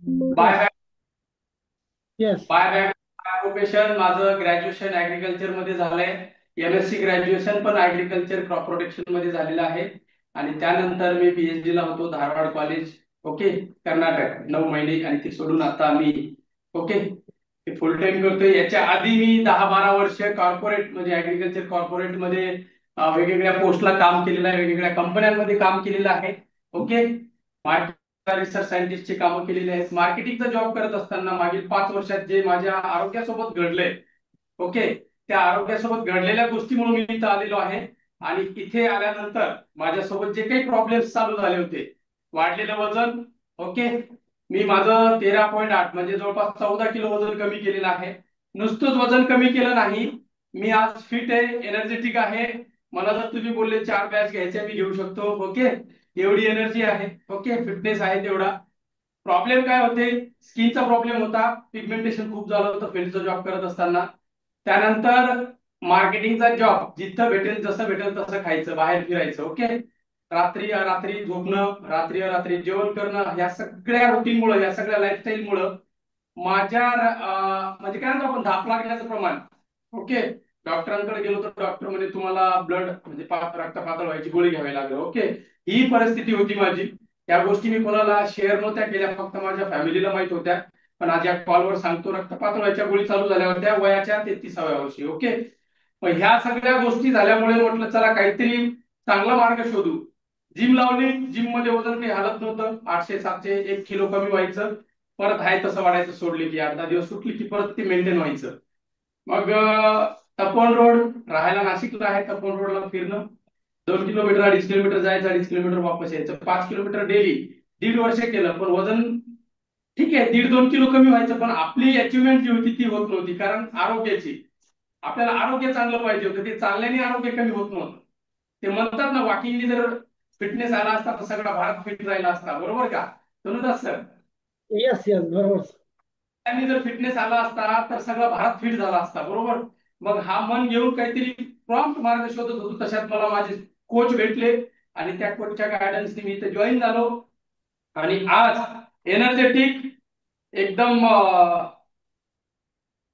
Bye yes. Yes. By occupation माझं graduation agriculture मध्ये झालंय. MSc ग्रॅज्युएशन पण ऍग्रिकल्चर क्रॉप प्रोटेक्शन मध्ये झालेलं आहे. आणि त्यानंतर मी PhD ला होतो धारवाड कॉलेज, ओके, कर्नाटक, 9 महिने. आणि ते सोडून आता मी, ओके, फुल टाइम करतोय. याच्या आधी मी 10-12 वर्ष कॉर्पोरेट म्हणजे ऍग्रिकल्चर कॉर्पोरेट मध्ये वेगवेगळ्या पोस्टला काम केलेलं आहे, वेगवेगळ्या कंपन्यांमध्ये काम केलेलं आहे. ओके, रिसर्च सायंटिस्टची कामं केलेली आहेत. मार्केटिंगचा जॉब करत असताना मागील 5 वर्षात जे माझ्या आरोग्यासोबत घडलंय, ओके, त्या आरोग्यासोबत घडलेल्या गोष्टीमुळे मी इथं आलेलो आहे. आणि इथे आल्यानंतर माझ्यासोबत जे काही प्रॉब्लेम्स चालू झाले होते, वाढलेलं वजन, ओके, मी माझं 13.8 म्हणजे जवळपास 14 किलो वजन कमी केलेलं आहे. नुसतंच वजन कमी केलं नाही, मी आज फिट आहे, एनर्जेटिक आहे. मला जर तुम्ही बोलले 4 बॅच घ्यायच्या मी घेऊ शकतो, ओके, एवढी एनर्जी आहे, ओके, फिटनेस आहे तेवढा. प्रॉब्लेम काय होते, स्किनचा प्रॉब्लेम होता, पिगमेंटेशन खूप झालं होतं फील्डचा जॉब करत असताना. त्यानंतर मार्केटिंगचा जॉब, जिथं भेटेल जसं भेटेल तसं खायचं, बाहेर फिरायचं, ओके, रात्री रात्री झोपणं, रात्री रात्री जेवण करणं, या सगळ्या रुटीनमुळे, या सगळ्या लाईफस्टाईलमुळे माझ्या म्हणजे काय म्हणतो आपण धाप लागण्याचं प्रमाण, ओके, डॉक्टरांकडे गेलो तर डॉक्टर म्हणजे तुम्हाला ब्लड म्हणजे रक्त पातळ व्हायची गोळी घ्यावी लागेल, ओके, ही परिस्थिती होती माझी. या गोष्टी मी कोणाला शेअर नव्हत्या केल्या, फक्त माझ्या फॅमिलीला माहित होत्या. पण आज या कॉलवर सांगतो, रक्त पातळ व्हायच्या गोळी चालू झाल्या होत्या वयाच्या 33व्या वर्षी, ओके. मग ह्या सगळ्या गोष्टी झाल्यामुळे म्हटलं चला काहीतरी चांगला मार्ग शोधू. जिम लावली, जिम मध्ये वजन काही हालत नव्हतं, 800-700 1 किलो कमी व्हायचं. परत आहे तसं वाढायचं, सोडली की 8-10 दिवस सुटली की परत ते मेंटेन व्हायचं. मग तपोवन रोड, राहायला नाशिकला आहे, तपोवन रोडला फिरणं, 2 किलोमीटर 2.5 किलोमीटर जायचं, 2.5 किलोमीटर वापस यायचं, 5 किलोमीटर डेली. 1.5 वर्ष केलं, पण वजन ठीक आहे, 1.5-2 किलो कमी व्हायचं, पण आपली अचिव्हमेंट जी होती ती होत नव्हती, कारण आरोग्याची, आपल्याला आरोग्य चांगलं पाहिजे होतं, ते चालल्याने आरोग्य कमी होत नव्हतं. ते म्हणतात ना, वॉकिंगनी जर फिटनेस आला असता तर सगळा भारत फिट राहिला असता, बरोबर का धनुदास सर? येस. येस. बरोबर. त्यांनी जर फिटनेस आला असता तर सगळा भारत फिट झाला असता, बरोबर. मग हा मन घेऊन काहीतरी प्रॉम्प्ट मार्ग शोधत होतो, तशात मला माझे कोच भेटले. आणि त्या कोचच्या गायडन्सने मी इथे जॉईन झालो. आणि आज एनर्जेटिक, एकदम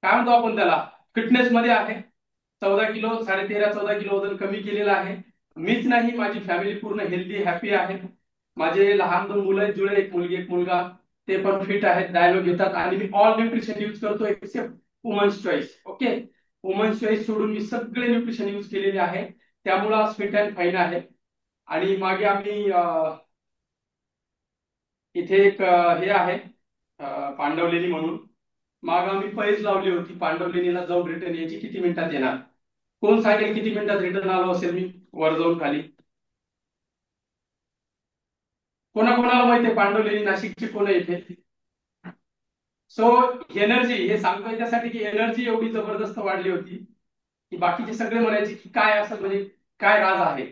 काय म्हणतो आपण त्याला, फिटनेस मध्ये आहे. 14 किलो, 13.5-14 किलो वजन कमी केलेलं आहे. मीच नाही, माझी फॅमिली पूर्ण हेल्दी हॅपी आहे. माझे लहान 2 मुलं आहेत, जुळे, एक मुलगी एक मुलगा, ते पण फिट आहेत, डायलो घेतात. आणि मी ऑल न्यूट्रिशन यूज करतो except women's choice, okay. Women's choice सोडून मी सगळे न्यूट्रिशन यूज केलेले आहे. त्यामुळे आज फिट अँड फाईन आहे. आणि मागे आम्ही इथे एक हे आहे, पांडवलेणी म्हणून, माग आम्ही पैज लावली होती. पांडवलेणीला जाऊन रिटर्न यायची किती मिनिटात येणार? कोण सांगेल किती मिनिटात रिटर्न आलो असेल मी वर जाऊन खाली? कोणाकोणाला माहितीये पांडवलेणी नाशिकची कोण आहे इथे? सो एनर्जी, हे सांगतोय त्यासाठी की एनर्जी एवढी जबरदस्त वाढली होती की बाकीचे सगळे म्हणायचे की काय असं म्हणजे काय राज आहे.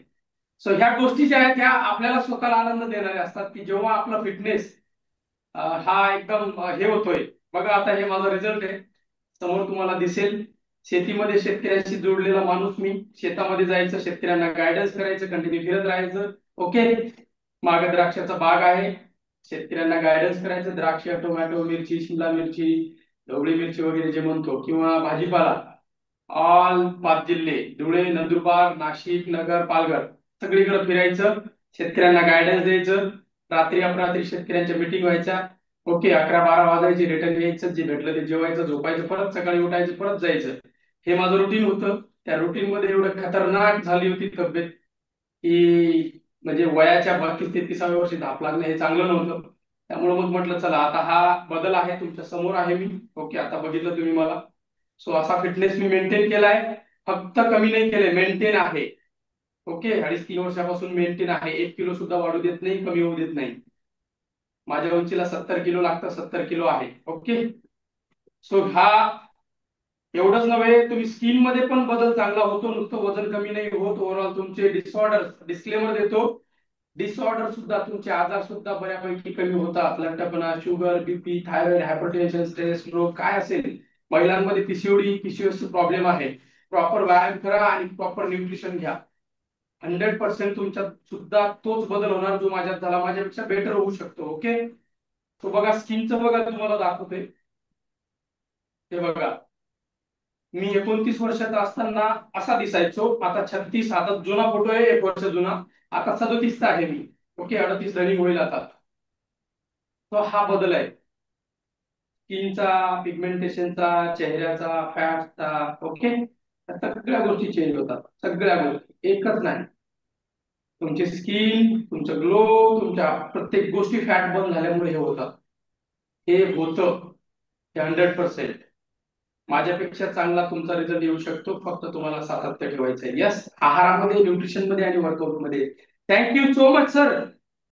सो ह्या गोष्टी ज्या आहेत त्या आपल्याला स्वतःला आनंद देणाऱ्या असतात की जेव्हा आपला फिटनेस हा एकदम हे होतोय. बघा आता हे माझा रिझल्ट आहे, समोर तुम्हाला दिसेल. शेतीमध्ये शेतकऱ्याशी जोडलेला माणूस मी. शेतामध्ये जायचं, शेतकऱ्यांना गायडन्स करायचं, कंटिन्यू फिरत राहायचं, ओके. मागे द्राक्षाचा बाग आहे, शेतकऱ्यांना गायडन्स करायचं, द्राक्ष, टोमॅटो, मिरची, शिमला मिरची, ढोबळी मिरची वगैरे जे म्हणतो, किंवा भाजीपाला, ऑल 5 जिल्हे, धुळे, नंदुरबार, नाशिक, नगर, पालघर, सगळीकडे फिरायचं, शेतकऱ्यांना गायडन्स द्यायचं. रात्री अपरात्री शेतकऱ्यांच्या मीटिंग व्हायच्या, ओके, 11-12 वाजायचे, रिटर्न यायचं, जे भेटलं ते जेवायचं, झोपायचं, परत सकाळी उठायचं, परत जायचं. हे माझं रुटीन होतं. त्या रुटीन मध्ये एवढं खतरनाक झाली होती तब्येत की म्हणजे वयाच्या 32-33व्या वर्षी धाप लागणं हे चांगलं नव्हतं. त्यामुळे मग म्हटलं चला आता हा बदल आहे, तुमच्या समोर आहे मी, ओके, आता बघितलं तुम्ही मला. सो असा फिटनेस मी मेंटेन केलाय. फक्त कमी नाही केलंय, मेंटेन आहे, ओके. 2.5-3 वर्षापासून मेंटेन आहे. 1 किलो सुद्धा वाढू देत नाही, कमी होऊ देत नाही. माझ्या उंचीला 70 किलो लागतं, 70 किलो आहे, ओके. सो हा एवढंच नव्हे, तुम्ही स्किन मध्ये पण बदल चांगला होतो, नुसतं वजन कमी नाही होत. ओव्हरऑल तुमचे डिसऑर्डर, डिस्क्लेमर देतो, डिसऑर्डर सुद्धा, तुमचे आजार सुद्धा बऱ्यापैकी कमी होतात. लठ्ठपणा, sugar, BP, thyroid, hypertension, stress, stroke काय असेल, महिलांमध्ये पीसीओडी प्रॉब्लेम आहे, प्रॉपर व्यायाम करा आणि प्रॉपर न्यूट्रिशन घ्या. 100% तुमच्यात सुद्धा तोच बदल होणार जो माझ्यात झाला, माझ्यापेक्षा बेटर होऊ शकतो, ओके. तो बघा स्किनचं बघा तुम्हाला दाखवतोय. हे बघा, मी 29 वर्षाचा असताना असा दिसायचो, आता 36, आता जुना फोटो आहे 1 वर्ष जुना, आता 37चा आहे मी. ओके, 38 रनिंग होईल आता. तो हा बदल आहे स्किनचा, पिगमेंटेशनचा, चेहऱ्याचा, फॅटचा. ओके, सगळ्या गोष्टी चेंज होतात, सगळ्या गोष्टी एकच नाही. तुमची स्किन, तुमचा ग्लो, तुमच्या प्रत्येक गोष्टी फॅट बर्न झाल्यामुळे हे होतात. हे होतं, हे 100%. माझ्यापेक्षा चांगला तुमचा रिझल्ट येऊ शकतो, फक्त तुम्हाला सातत्य ठेवायचं आहे. यस, आहारामध्ये, न्यूट्रिशन मध्ये आणि वर्कआउट मध्ये. Thank you so much sir.